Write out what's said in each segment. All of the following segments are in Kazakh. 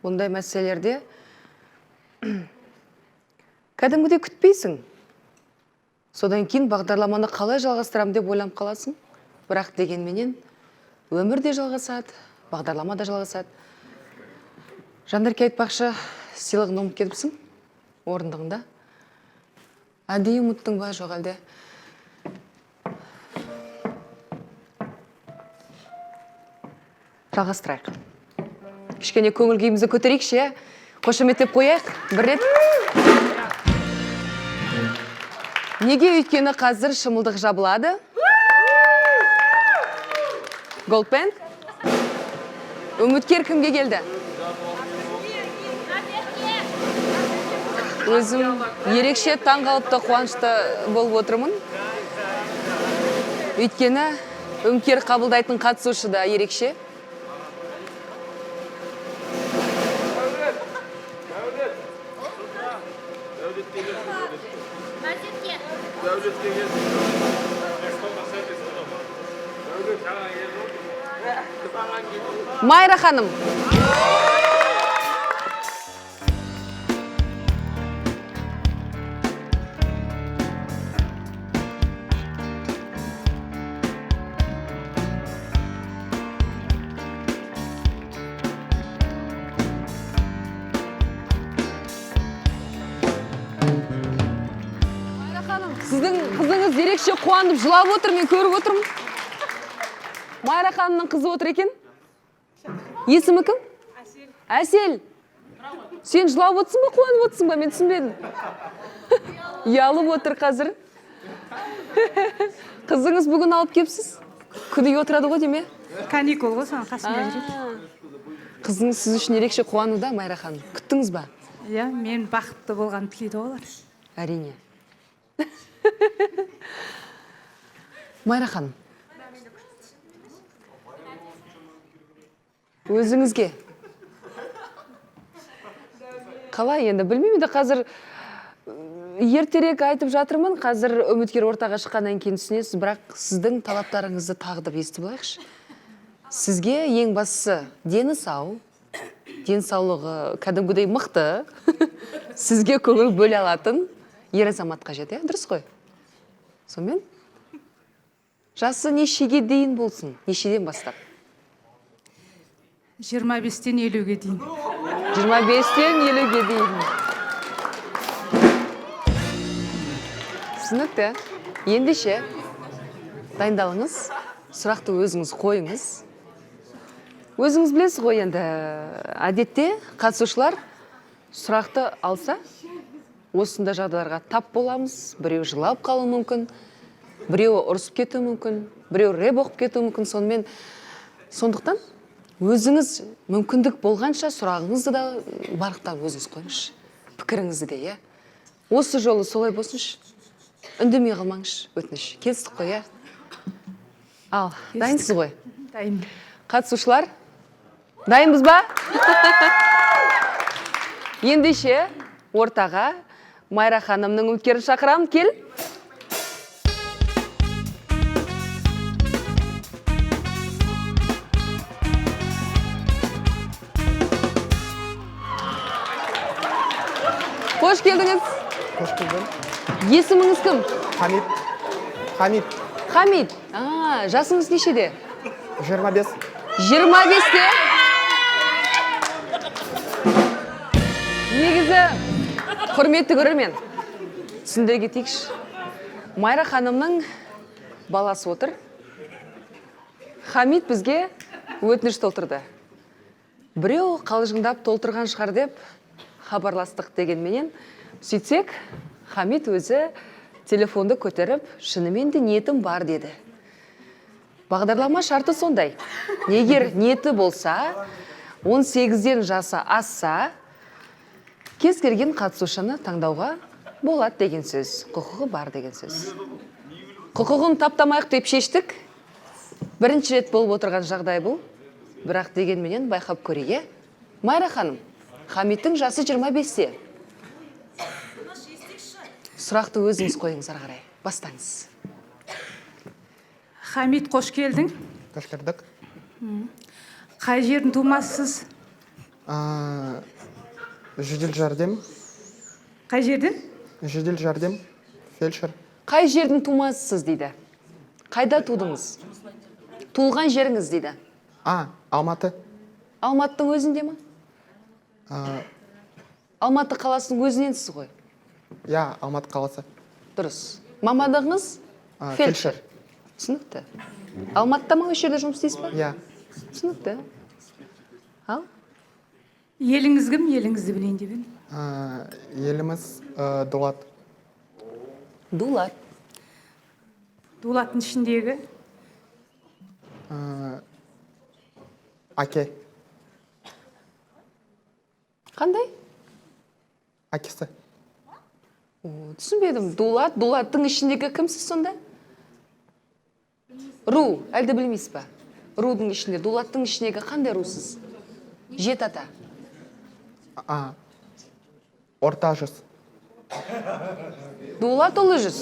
Ондай мәселелерде кәдімгідей күтпейсің. Содан кейін бағдарламаны қалай жалғастырам деп ойланып қаласың. Бірақ дегенменен өмір де жалғасады, бағдарлама да жалғасады. Жандарке айтпақшы, сыйлығын ұмытып кетіпсің орындығында. Әдейі ұмыттың ба, жоқ әлде? Жалғастырайық. Кішкене көңіл күйімізді көтерейікші, қошеметтеп қояйық. Бір рет. Неге өйткені қазір шымылдық жабылады? Голдпен? Үміткер кімге келді? Өзім ерекше таңғалыпты, қуанышты болып отырмын. Өйткені үміткер қабылдайтын қатысушы да ерекше. Майра ханым. Сіздің қызыңыз ерекше қуанып жылап отыр, мен көріп отырмын. Майра ханымның қызы отыр екен. Есімі кім? Әсел. Әсел. Сен жылап отырсың ба, қуанып отырсың ба? Мен түсінбедім. Ұялып отыр қазір. Қызыңыз бүгін алып кепсіз. Күніге отырады ғой деме? Каникул ғой, соның қасында жүреді. Қызыңыз сіз үшін ерекше қуануда, Майра ханым. Күттіңіз ба? Иә, мен бақытты болған тілейді олар. Әрине. Майра ханым. Өзіңізге. Қалай енді, білмеймін де қазір ертерек айтып жатырмын, қазір үміткер ортаға шыққаннан кейін түсінесіз, бірақ сіздің талаптарыңызды тағдып естіп алайықшы. Сізге ең бастысы дені сау, денсаулығы кәдімгідей мықты, сізге көңіл бөле алатын ер азамат қажет, дұрыс қой? Сонымен жасы нешеге дейін болсын, нешеден бастап? 25-тен 50-ге дейін. 25-тен 50-ге дейін. Түсінікті. Ендеше дайындалыңыз, сұрақты өзіңіз қойыңыз. Өзіңіз білесіз ғой, енді әдетте қатысушылар сұрақты алса, осында жағдайларға тап боламыз. Біреу жылап қалуы мүмкін, біреу ұрысып кетуі мүмкін, біреу рэп оқып кетуі мүмкін. Сондықтан өзіңіз мүмкіндік болғанша сұрағыңызды да барлықтан өзіңіз қойыңызшы. Пікіріңізді де, осы жолы солай болсыншы. Үндемей қалмаңызшы, өтініш. Келістік қой, Ал, дайынсыз ғой? Дайын. Қатысушылар, дайынбыз ба? Ендеше ортаға Майра ханымның үміткерін шақырамын, кел. Қош келдіңіз. Қош келдім. Есіміңіз кім? Хамид. Хамид. Жасыңыз нешеде? 25. 25-те? Негізі, құрметті көрермен, түсіндіре кетейікші. Майра ханымның баласы отыр. Хамид бізге өтініш толтырды. Біреу қалжыңдап толтырған шығар деп хабарластық дегенменен, сөйтсек, Хамид өзі телефонды көтеріп, шынымен де ниетім бар деді. Бағдарлама шарты сондай. Егер ниеті болса, 18-ден жасы асса, кез келген қатысушыны таңдауға болады деген сөз. Құқығы бар деген сөз. Құқығын таптамайық деп шештік. Бірінші рет болып отырған жағдай бұл. Бірақ дегенменен байқап көрейе. Майра ханым, Хамидтің жасы 25-те. Сұрақты өзіңіз қойыңыз ары қарай. Бастаңыз. Хамид, қош келдің. Қош келдік. Қай жердің тумасысыз? Жедел жәрдем. қай жерден? Жедел жәрдем. Фельдшер. Қай жердің тумасысыз дейді? Қайда тудыңыз? Туылған жеріңіз дейді. Алматы. Алматының өзінде ма? Алматы қаласының өзіненсіз ғой. Я, Алматы қаласы. Дұрыс. Мамандығыңыз? Фельдшер. Түсінікті. Алматыда ма осы жерде жұмыс істейсіз ба? Я. Түсінікті. Ал? Еліңіз кім? Еліңізді білейін деп едім. Еліміз Дулат. Дулат. Дулаттың ішіндегі Әке. Қандай? Әкесі. Түсінбедім. Дулаттың ішіндегі кімсіз сонда? Ру, әлде білмейсіз ба? Рудың ішінде, Дулаттың ішіндегі қандай русыз? Жет ата. Орта жүз. Дулат ұлы жүз.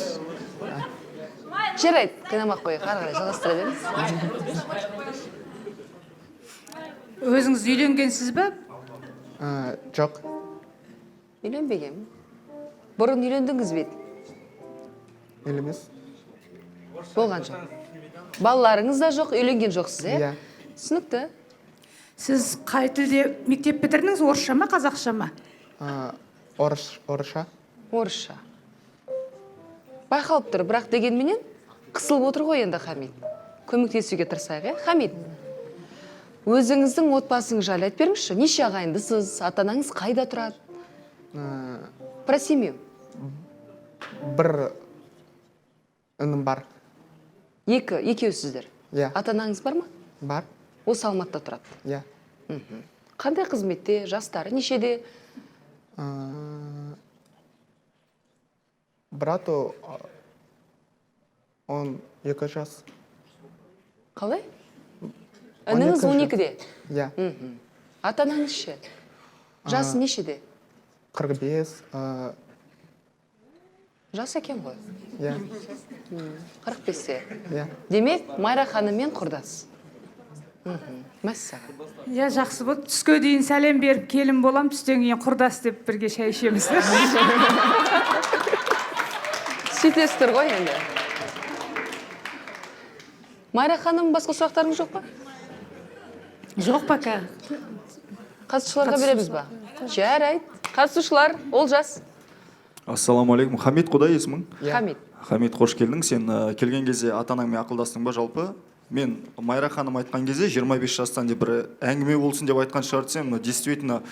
Жарайды, қинамақ қой, қарғарай жалғастыра беріңіз. өзіңіз үйленгенсіз ба? Жоқ. Үйленбегем. Бұрын үйлендіңіз бе? Еліміз. Болған жоқ. Балаларыңыз да жоқ, үйленген жоқсыз, Иә. Түсінікті. Сіз қай тілде мектеп бітірдіңіз? Орысша ма, қазақша ма? Орысша. Орысша. Байқалып тұр, бірақ дегенменен қысылып отыр ғой енді Хамид. Көмектесуге тырысайық, Хамид. Өзіңіздің отбасыңыз жайлы айтып беріңізші. Неше ағайындысыз, ата-анаңыз қайда тұрады? Про семью. Бір інім бар. Екеусіздер. Иә. Ата-анаңыз бар ма? Бар. Осы Алматыда тұрады. Я. Қандай қызметте, жастары нешеде? Брату он 2 жас. Қалай? Ініңіз 12-де? Я. Ата-анаңыз ше? Жасы нешеде? 45. Жас екен ғой. Я. 45-те. Я. Демек, Майра ханыммен құрдас. Мәссаған. Я жақсы болды. Түске дейін сәлем беріп келін болам, түстен кейін құрдас деп бірге шай ішеміз. Сөйтесіздер ғой енді. Майра ханым, басқа сұрақтарыңыз жоқ па? Жоқ пока. Қатысушыларға береміз ба? Жарайды. Қатысушылар, Олжас. Ассаламалейкум. Хамид, құдай есімің? Хамид. Хамид, қош келдің. Сен келген кезде ата-анаңмен ақылдастың ба жалпы? Мен Майра ханым айтқан кезде 25 жастан деп бір әңгіме болсын деп айтқан шығар десем, действительно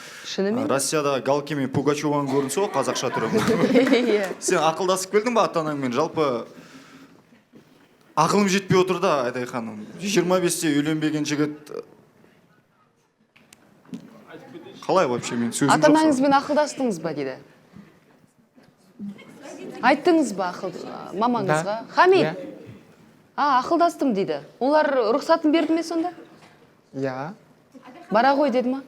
Россияда Галкин мен Пугачеваның көрінісі ғой, қазақша түрі. Сен ақылдасып келдің ба ата-анаңмен? Жалпы ақылым жетпей отыр да, Айдай ханым. 25-те үйленбеген жігіт қалай вообще, мен сөзім жоқ. Ата-анаңызбен ақылдастыңыз ба дейді? Айттыңыз ба мамаңызға? Хамид. Ақылдастым дейді. Олар рұқсатын берді ме сонда? Я. Бара ғой деді ма?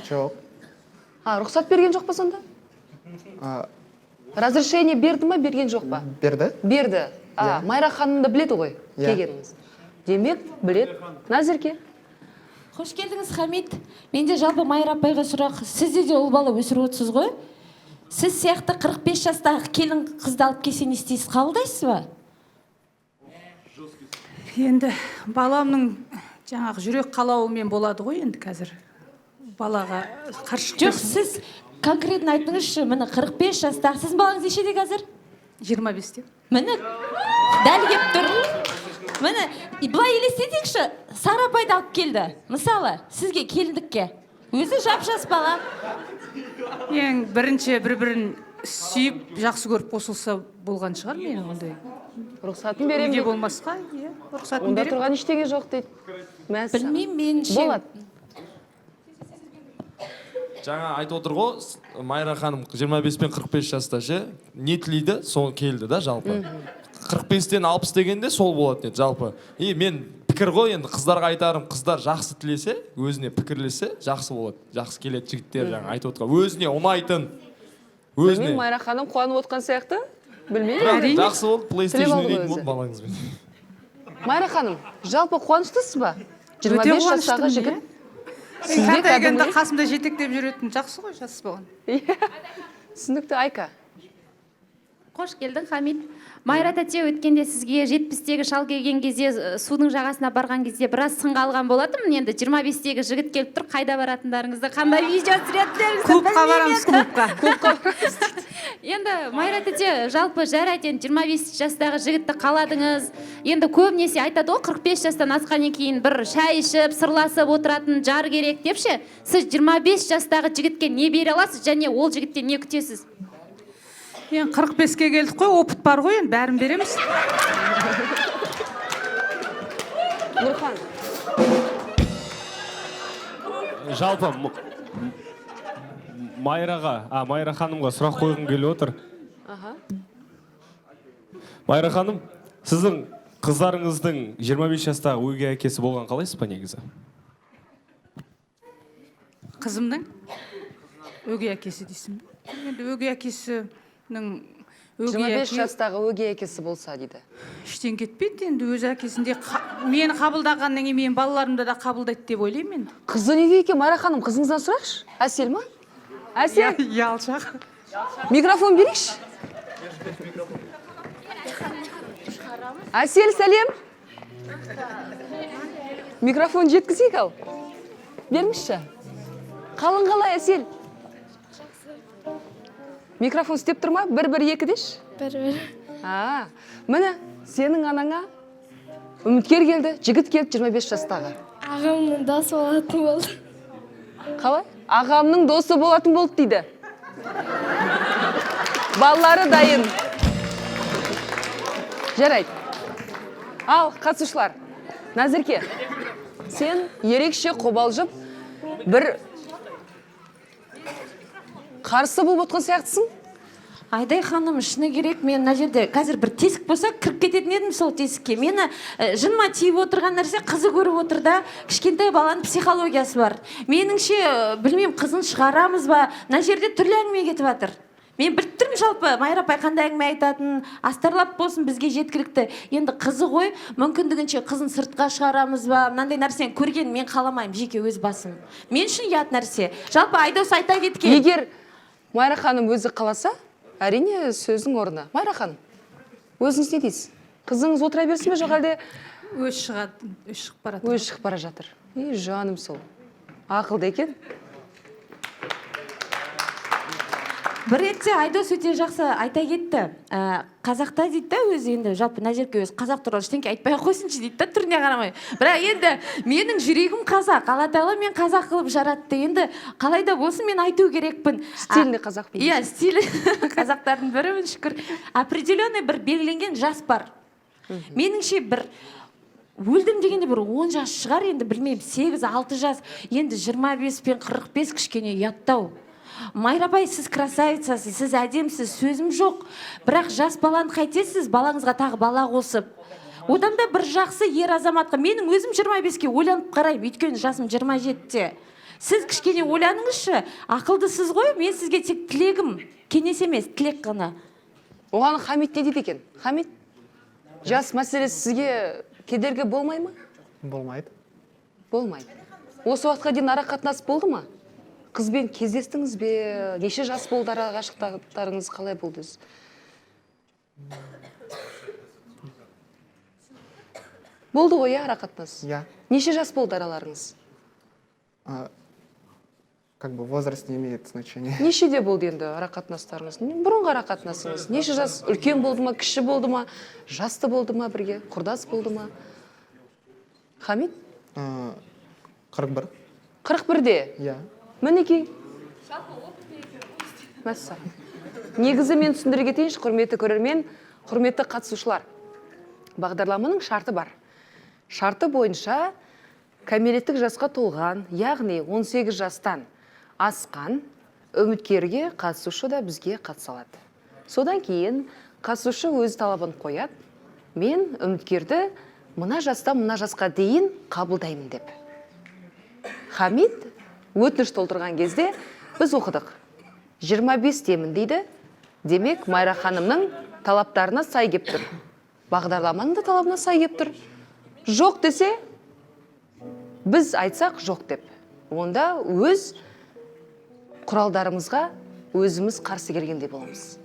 Жоқ. Рұқсат берген жоқ па сонда? Разрешение берді ма, берген жоқ па? Берді. Берді. Майра ханымды біледі ғой, келгеніңіз. Демек, біледі. Назерке. Қош келдіңіз, Хамид. Менде жалпы Майра апайға сұрақ. Сізде де ұл бала өсіріп отырсыз ғой? Сіз сияқты 45 жастағы келін қызды алып келсе не істейсіз, қабылдайсыз ба? Енді баламның жаңағы жүрек қалауымен болады ғой енді қазір. Балаға қарсы Жоқ, сіз конкретно айтыңызшы, міне 45 жастағы. Сіздің балаңыз нешеде қазір? 25-те. Міне, дәл кеп тұр. Міне, былай елестетейікші, Сара апайды алып келді. Мысалы, сізге келіндікке. Өзі жап-жас бала. Ең бірінші бір-бірін сүйіп, жақсы көріп қосылса болған шығар менің ондай. Рұқсатын берем Неге дейді. болмасқа, рұқсатын Онда берем. тұрған ештеңе жоқ дейді. Білмеймін, меніңше. Болады. Жаңа айтып отыр ғой, Майра ханым 25 пен 45 жаста ше, не тілейді, сол келді да жалпы. 45-тен 60 дегенде сол болады еді жалпы. Мен пікір ғой, енді қыздарға айтарым, қыздар жақсы тілесе, өзіне пікірлесе, жақсы болады. Жақсы келеді жігіттер, жаңа айтып отыр. Өзіне ұнайтын. Өзіне. Майра ханым қуанып отқан сияқты. Білмеймін. Бірақ жақсы болды, PlayStation Тілеп алды ойнайтын өзі. болды балаңызбен. Майра ханым, жалпы қуаныштысыз ба? Өте 25 жастағы қуаныштымын, жігіт. Сізге қартайганда кәдімгі қасымда жетектеп жүретін жақсы ғой жас болған. түсінікті. Айка. Қош келдің, Хамит. Майра тәте өткенде сізге 70-тегі шал келген кезде судың жағасына барған кезде біраз сынға алған болатынмын. Енді 25-тегі жігіт келіп тұр, қайда баратындарыңызды, қандай видео түсіретіндеріңізді Клубқа барамыз, клубқа. Енді Майра тәте жалпы жарайды, енді 25 жастағы жігітті қаладыңыз. Енді көбінесе айтады ғой, 45 жастан асқаннан кейін бір шай ішіп, сырласып отыратын жар керек деп ше. Сіз 25 жастағы жігітке не бере аласыз және ол жігіттен не күтесіз? Енді 45-ке келдік қой, опыт бар ғой, енді бәрін береміз. Нұрхан. Жалпы Майра ханымға сұрақ қойғым келіп отыр. Майра ханым, сіздің қыздарыңыздың 25 жастағы өгей әкесі болған қалайсыз ба негізі? Қызымның өгей әкесі дейсің бе? Енді өгей әкесінің 25 жастағы өгей әкесі болса дейді. Іштен кетпейді, енді өз әкесінде мені қабылдағаннан кейін мен балаларымды да қабылдайды деп ойлаймын енді. Қызы неге екен, Майра ханым, қызыңыздан сұрақшы. Әсел ма? Әсел, Ялшақ. микрофон берейікші. Әсел, сәлем. Микрофон жеткізейік ал. Бермішші. Қалың қалай, Әсел? Микрофон істеп тұр ма? 1-1-2 деші? 1-1. Міне, сенің анаңа үміткер келді, жігіт келді 25 жастағы. Ағамның досы болатын болды. Қалай? Ағамның досы болатын болды дейді. Балалары дайын. Жарайды. Ал, қатысушылар. Назерке, сен ерекше қобалжып, бір қарсы болып отқан сияқтысың? Айдай ханым, шыны керек, мен мына жерде қазір бір тесік болса кіріп кететін едім сол тесікке. Мені жыныма тиіп отырған нәрсе қызы көріп отыр да, кішкентай баланың психологиясы бар. Меніңше, білмеймін, қызын шығарамыз ба, мына жерде түрлі әңгіме кетіп жатыр. Мен біліп тұрмын жалпы, Майра апай қандай әңгіме айтатын, астарлап болсын бізге жеткілікті. Енді қызы ғой, мүмкіндігінше қызын сыртқа шығарамыз ба, мынандай нәрсені көрген мен қаламаймын, жеке өз басым. Мен үшін ұят нәрсе. Жалпы Айдос айта кеткен. Егер Майра ханым өзі қаласа, әрине сөздің орны. Майра ханым, өзіңіз не дейсіз? Қызыңыз отыра берсін бе, жоқ әлде Өз шығып барады. өз шығып бара жатыр? Жаным сол. Ақылды екен. Бір ретте Айдос өте жақсы айта кетті. Қазақта дейді да өзі, енді жалпы Назерке өзі қазақ туралы ештеңке айтпай қойсыншы дейді да, түріне қарамай. Бірақ енді менің жүрегім қазақ, Алла тағала мен қазақ қылып жаратты. Енді қалайда болсын мен айту керекпін. Стильный қазақпын. Иә, стилі қазақтардың бірімін, шүкір. Определенный бір белгіленген жас бар. Меніңше бір өлдім дегенде бір 10 жас шығар, енді білмеймін, 8-6 жас. Енді 25 пен 45 кішкене ұяттау. Майра апай, сіз красавицасыз, сіз әдемсіз, сөзім жоқ. Бірақ жас баланы қайтесіз, балаңызға тағы бала қосып. Одан да бір жақсы ер азаматқа, менің өзім 25-ке ойланып қараймын, өйткені жасым 27-те. Сіз кішкене ойланыңызшы, ақылдысыз ғой, мен сізге тек тілегім, кеңес емес, тілек қана. Оған Хамит не дейді екен? Хамит, жас мәселесі сізге кедергі болмай ма? Болмайды. Болмайды. Осы уақытқа дейін ара қатынас болды ма? Қызбен кездестіңіз бе? Неше жас болды ара ғашықтықтарыңыз қалай болды өзі? Болды ғой, ара қатынас? Я. Неше жас болды араларыңыз? Как бы возраст не имеет значения. Нешеде болды енді ара қатынастарыңыз? Бұрынғы ара қатынасыңыз? Неше жас? Үлкен болды ма, кіші болды ма, жасты болды ма бірге, құрдас болды ма? Хамит? 41. 41-де? Я. Мінекей. Мәссаған. Негізі мен түсіндіре кетейінші, құрметті көрермен, құрметті қатысушылар. Бағдарламаның шарты бар. Шарты бойынша кәмелеттік жасқа толған, яғни 18 жастан асқан үміткерге қатысушы да бізге қатыса алады. Содан кейін қатысушы өз талабын қояды. Мен үміткерді мына жастан мына жасқа дейін қабылдаймын деп. Хамит өтініш толтырған кезде біз оқыдық. 25 демін дейді. Демек, Майра ханымның талаптарына сай кеп тұр. Бағдарламаның да талабына сай кеп тұр. Жоқ десе, біз айтсақ жоқ деп. онда өз құралдарымызға өзіміз қарсы келгендей боламыз.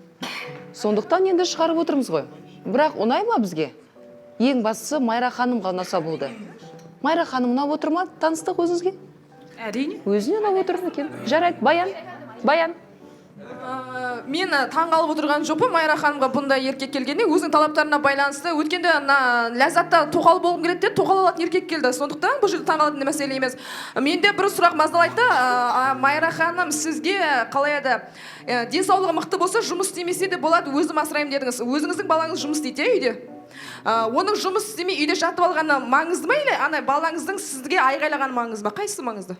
Сондықтан енді шығарып отырмыз ғой. Бірақ ұнай ма бізге? Ең бастысы Майра ханымға ұнаса болды. Майра ханым ұнап отыр ма? Таныстық өзіңізге? Әрине. Өзіне ұнап отыр екен. Жарайды, Баян. Мен таңғалып отырған жоқпын Майра ханымға бұндай еркек келгенде, өзінің талаптарына байланысты. Өткенде Ләззатта тоқал болғым келеді де, тоқал алатын еркек келді. Сондықтан бұл жерде таңғалатын мәселе емес. Менде бір сұрақ мазалайды. Майра ханым, сізге қалай еді? Денсаулығы мықты болса, жұмыс істемесе де болады, өзім асыраймын дедіңіз. Өзіңіздің балаңыз жұмыс істейді үйде? Оның жұмыс істемей үйде жатып алғаны маңызды ма, или ана балаңыздың сізге айғайлағаны маңызды ма? Қайсысы маңызды?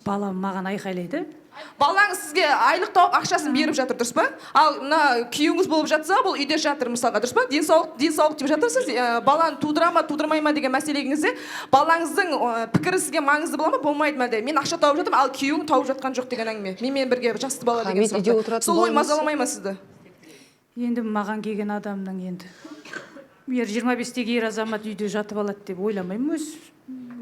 Балам маған айқайлайды. Балаңыз сізге айлық тауып ақшасын беріп жатыр, дұрыс па? Ал күйеуіңіз болып жатса, бұл үйде жатыр мысалға, дұрыс па? Денсаулық деп жатырсыз, баланы тудыра ма, тудырмай ма деген мәселеңізде балаңыздың пікірі сізге маңызды бола ма, болмайды ма де? Мен ақша тауып жатырмын, ал күйеуің тауып жатқан жоқ деген әңгіме. Менімен бірге жасты бала деген сұрақты. Сол ой мазаламай ма сізді? Енді маған келген адамның енді 25-тегі ер азамат үйде жатып алады деп ойламаймын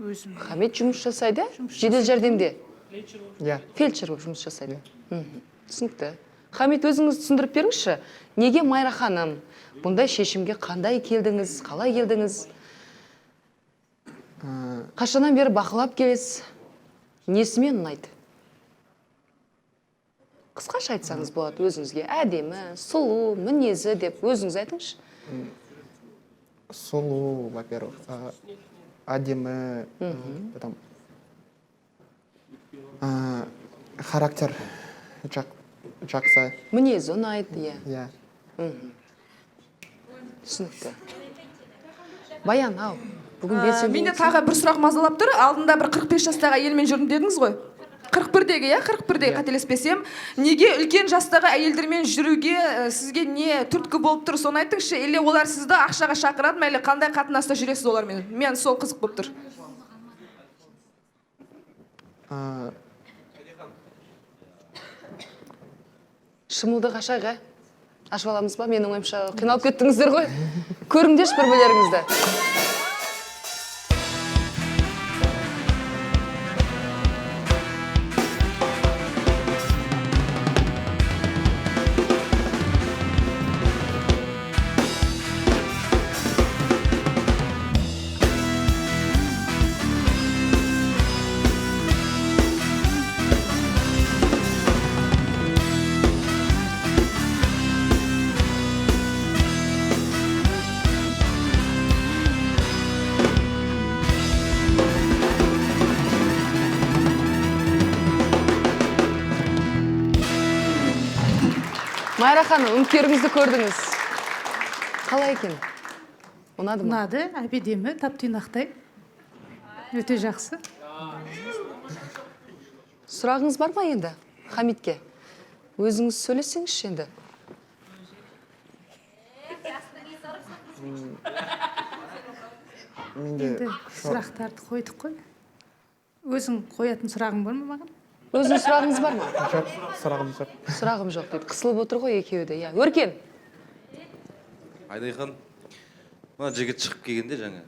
өзім. Хамит жұмыс жасайды, жедел жәрдемде. Фельдшер болып жұмыс жасайды. Түсінікті. Хамит, өзіңіз түсіндіріп беріңізші, неге Майра ханым бұндай шешімге қандай келдіңіз, қалай келдіңіз? Қашаннан бері бақылап келесіз? Несімен ұнайды? Қысқаша айтсаңыз болады өзіңізге. Әдемі, сұлу, мінезі деп өзіңіз айтыңызшы. Сұлу, во-первых, әдемі, потом характер жақсы. Мінезі ұнайды, иә. Түсінікті. Баян, ау, бүгін белсенді. Менде тағы бір сұрақ мазалап тұр. Алдында бір 45 жастағы әйелмен жүрдім дедіңіз ғой. 41-дегі, 41-дегі қателеспесем. Неге үлкен жастағы әйелдермен жүруге сізге не түрткі болып тұр, соны айтыңызшы. Или олар сізді ақшаға шақырады ма, или қандай қатынаста жүресіз олармен? Мен сол қызық болып тұр. Шымылдық ашайға. Ашып аламыз ба? Менің ойымша қиналып кеттіңіздер ғой. Көріңдерші бір-бірлеріңізді. Майра ханым, үміткеріңізді көрдіңіз. Қалай екен? Ұнады ма? Ұнады, әбедемі, тап-тұйнақтай. Өте жақсы. Сұрағыңыз бар ма енді Хамитке? Өзіңіз сөйлесеңізші енді. Енді сұрақтарды қойдық қой. Өзің қоятын сұрағың бар ма маған? Өзіңіз сұрағыңыз бар ма? Жоқ, сұрағым жоқ. Сұрағым жоқ дейді. Қысылып отыр ғой екеуі де. Өркен. Айдай ханым, мына жігіт шығып келгенде жаңа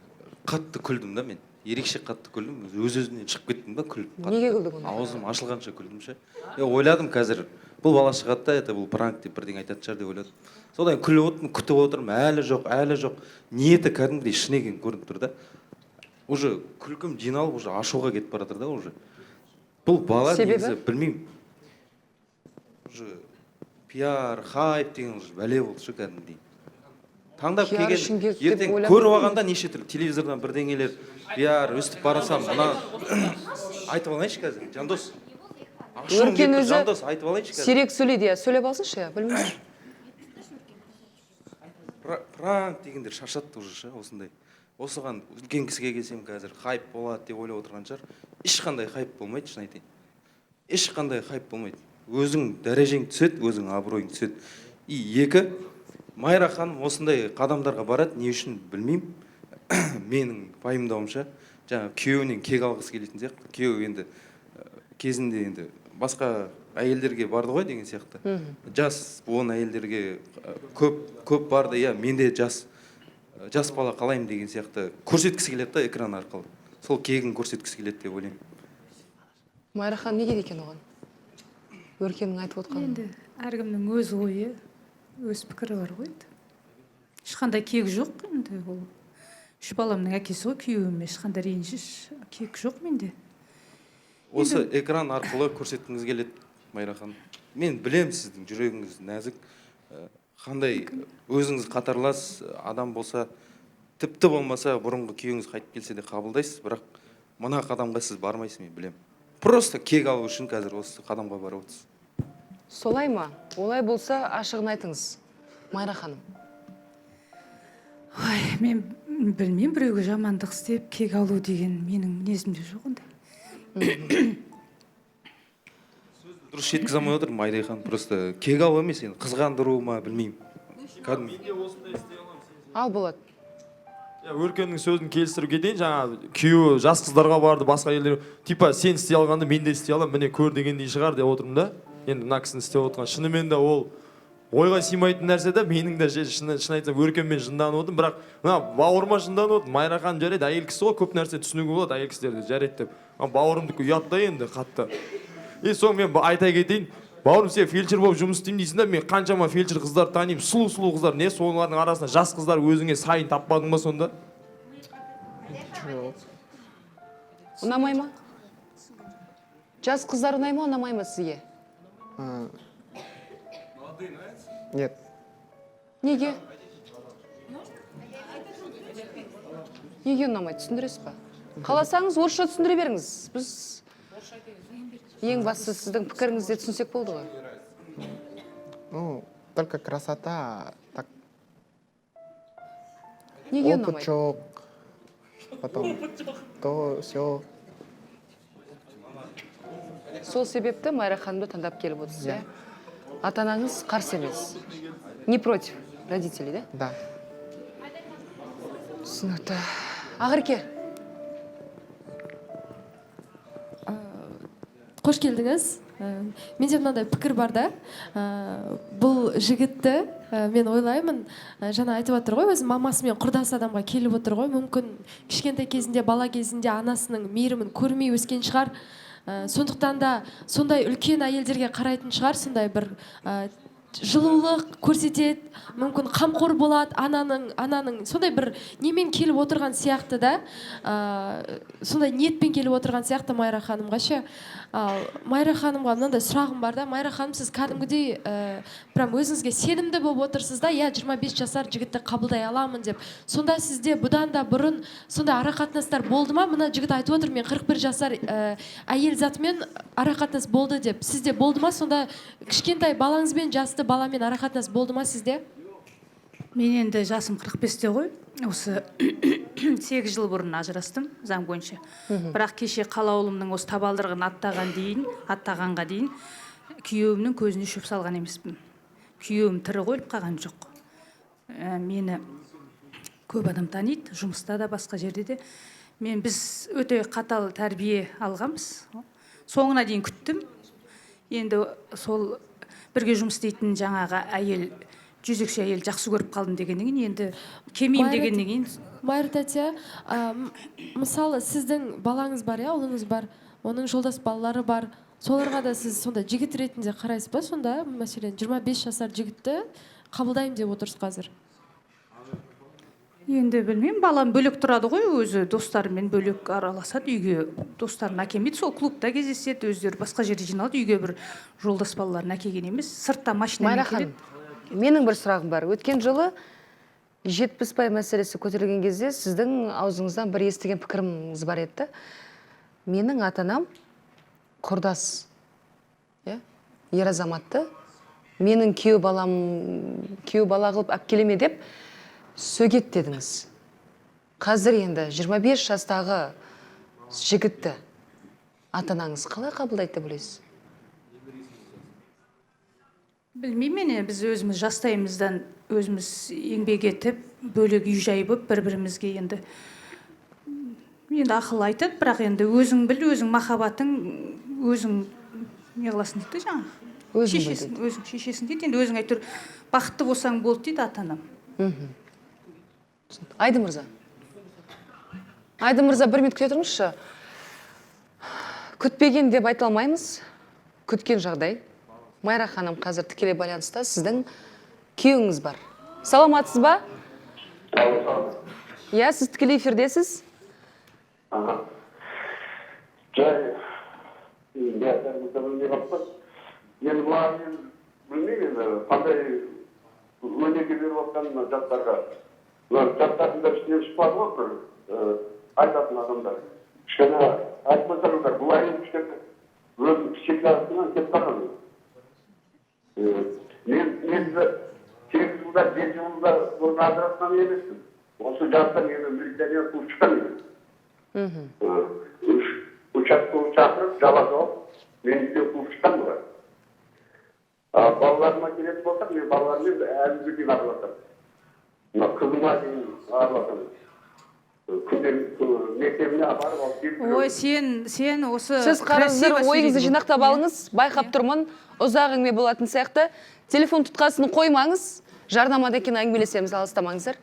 қатты күлдім да мен. Ерекше қатты күлдім. Өз-өзінен шығып кеттім ба күліп. Неге күлдің онда? Аузым ашылғанша күлдім ше. Ойладым қазір бұл бала шығады да, это бұл пранк деп бірдеңе айтатын шығар деп ойладым. Содан күліп отырмын, күтіп отырмын, әлі жоқ. Ниеті кәдімгідей шын екен көрініп тұр да. Уже күлкім жиналып, уже ашуға кетіп бара жатыр да уже. Бұл бала негізі білмеймін. Уже пиар, хайп деген уже бәле болды ше кәдімгідей. Таңдап келген, ертең көріп алғанда неше түрлі телевизордан бірдеңелер, пиар, өстіп барасам, мына айтып алайыншы қазір, Жандос. Өркен өзі сирек сөйлейді, сөйлеп алсыншы, білмеймін. Пранк дегендер шаршатты уже ше, осындай. Осыған үлкен кісіге келсем қазір хайп болады деп ойлап отырған шығар. Ешқандай хайп болмайды, шын айтайын. Ешқандай хайп болмайды. Өзің дәрежең түседі, өзің абыройың түседі. Екі, Майра ханым осындай қадамдарға барады, не үшін білмеймін. Менің пайымдауымша, жаңа күйеуінен кек алғысы келетін сияқты. Күйеуі енді кезінде енді басқа әйелдерге барды ғой деген сияқты. Жас он әйелдерге көп барды, иә, менде жас бала қалаймын деген сияқты көрсеткісі келеді да экран арқылы. сол кегін көрсеткісі келеді деп ойлаймын. Майра ханым не дейді екен оған? Өркеннің айтып отқаны. енді әркімнің өз ойы өз пікірі бар ғой енді ешқандай кек жоқ енді ол үш баламның әкесі ғой күйеуіме ешқандай реніш кек жоқ менде. Осы экран арқылы көрсеткіңіз келеді Майра ханым. Мен білем сіздің жүрегіңіз нәзік, қандай өзіңіз қатарлас адам болса, тіпті болмаса бұрынғы күйеуіңіз қайтып келсе де қабылдайсыз, бірақ мына қадамға сіз бармайсыз, мен білем. Просто кек алу үшін қазір осы қадамға барып отырсыз. Солай ма? Олай болса ашығын айтыңыз, Майра ханым. Ой, мен білмеймін, біреуге жамандық істеп кек алу деген менің мінезімде жоқ ондай. Дұрыс жеткізе алмай отыр Майра ханым, просто кек алу емес, енді қызғандыру ма, білмеймін. Ал болады. Өркеннің сөзін келістіруге дейін жаңа күйеуі жас қыздарға барды, басқа елдер типа сен істей алғанды мен де істей аламын, міне көр дегендей шығар деп отырмын да. Енді мына кісінің істеп отырған шынымен де ол ойға сыймайтын нәрсе да. Менің де шын айтсам өркенмен жынданып отырмын, бірақ мына бауырыма жынданып отырмын. Майра ханым жарайды, әйел кісі ғой, көп нәрсе түсінуге болады, әйел кісілерді жарайды деп. Бауырымдікі ұят та енді қатты. Соң мен айта кетейін, бауырым сен фельдшер болып жұмыс істеймін дейсің да, мен қаншама фельдшер қыздар танимын, сұлу қыздар, не солардың арасында жас қыздар өзіңе сайын таппадың ба сонда? Ұнамай ма? Жас қыздар ұнай ма, ұнамай ма сізге? Нет. Неге? Неге ұнамайды, түсіндіресіз ба? Қаласаңыз орысша түсіндіре беріңіз. Біз ең бастысы сіздің пікіріңізді түсінсек болды ғой. Ну, только красота, так. Неге Опыт ұнамайды? жоқ. Потом то, все. Сол себепті Майра ханымды таңдап келіп отырсыз, иә? Ата-анаңыз қарсы емес. Не против родителей, да? Да. Түсінікті. Ақерке. Қош келдіңіз. Менде мынандай пікір бар да. Бұл жігітті мен ойлаймын, жаңа айтып отыр ғой, өзі мамасымен құрдас адамға келіп отыр ғой. Мүмкін кішкентай кезінде, бала кезінде анасының мейірімін көрмей өскен шығар. Сондықтан да сондай үлкен әйелдерге қарайтын шығар, сондай бір жылулық көрсетеді, мүмкін қамқор болады, ананың сондай бір немен келіп отырған сияқты да, сондай ниетпен келіп отырған сияқты Майра ханымға ше. Майра ханымға мынандай сұрағым бар да. Майра ханым, сіз кәдімгідей прям өзіңізге сенімді болып отырсыз да, я 25 жасар жігітті қабылдай аламын деп. Сонда сізде бұдан да бұрын сондай арақатынастар болды ма? Мына жігіт айтып отыр, мен 41 жасар әйел затымен арақатынас болды деп. Сізде болды ма? Сонда кішкентай балаңызбен жасты баламен арақатынас болды ма сізде? Мен енді жасым 45-те ғой. Осы 8 жыл бұрын ажырастым заң бойынша. Бірақ кеше қалаулымның осы табалдырығын аттағанға дейін күйеуімнің көзіне шөп салған емеспін. Күйеуім тірі қойып қалған жоқ. Мені көп адам таниды, жұмыста да, басқа жерде де. Біз өте қатал тәрбие алғанбыз. Соңына дейін күттім. Енді сол бірге жұмыс істейтін жаңағы әйел, жүзекші әйел жақсы көріп қалдым дегеннен кейін, енді кемейім дегеннен кейін. Майра тәте, мысалы сіздің балаңыз бар, ұлыңыз бар, оның жолдас балалары бар. Соларға да сіз сонда жігіт ретінде қарайсыз ба? Сонда мәселен 25 жасар жігітті қабылдаймын деп отырсыз қазір. Енді білмеймін, балам бөлек тұрады ғой, өзі достарымен бөлек араласады, үйге достарын әкелмейді, сол клубта кездеседі, өздері басқа жерде жиналады, үйге бір жолдас балаларын әкелген емес, сыртта машинамен келеді. Менің бір сұрағым бар. Өткен жылы 70 мәселесі көтерілген кезде сіздің аузыңыздан бір естіген пікіріңіз бар еді. Менің ата-анам құрдас, ер азаматты, менің күйеу бала қылып әпкелеме деп сөгет дедіңіз. Қазір енді 25 жастағы жігітті ата-анаңыз қалай қабылдайды деп ойлайсыз? Білмеймін, біз өзіміз жастайымыздан өзіміз еңбек етіп, бөлек үй жай болып, бір-бірімізге енді ақыл айтады, бірақ енді өзің біл, өзің махаббатың, өзің не қыласың дейді жаңа. Өзің шешесің дейді, енді өзің әйтеуір бақытты болсаң болды дейді ата-анам. Айды мырза. Айдын мырза, 1 минут күте тұрыңызшы. Күтпеген деп айта алмаймыз. Күткен жағдай. Майра ханым қазір тікелей байланыста, сіздің күйеуіңіз бар. Саламатсыз ба? Иә, сіз тікелей эфирдесіз. Жай, енді бұлар білмеймін, қандай өнеге беріп отқан жастарға. Жастардың да ішінен шықпады ғой бір айтатын адамдар. Кішкене айтпасаңыздар, бұл айын кішкене өзінің шекарасынан кеп қалған. Мен 8 жылда, 7 жылда оның ажырасқан емеспін. Осы жастар мені милиционер қуып шыққан екен. Участковый шақырып, жала жауып, мені де қуып шыққан бұлар. Балаларыма келетін болсақ, мен балаларыммен әлі дейін араласамын. Қызыма дейін араласамын. Мектебіне апарып алып келіп. Ой, сен осы Сіз қарызыр ойыңызды жинақтап алыңыз, байқап тұрмын, ұзақ әңгіме болатын сияқты. Телефон тұтқасын қоймаңыз, жарнамада екен әңгімелесеміз, алыстамаңыздар.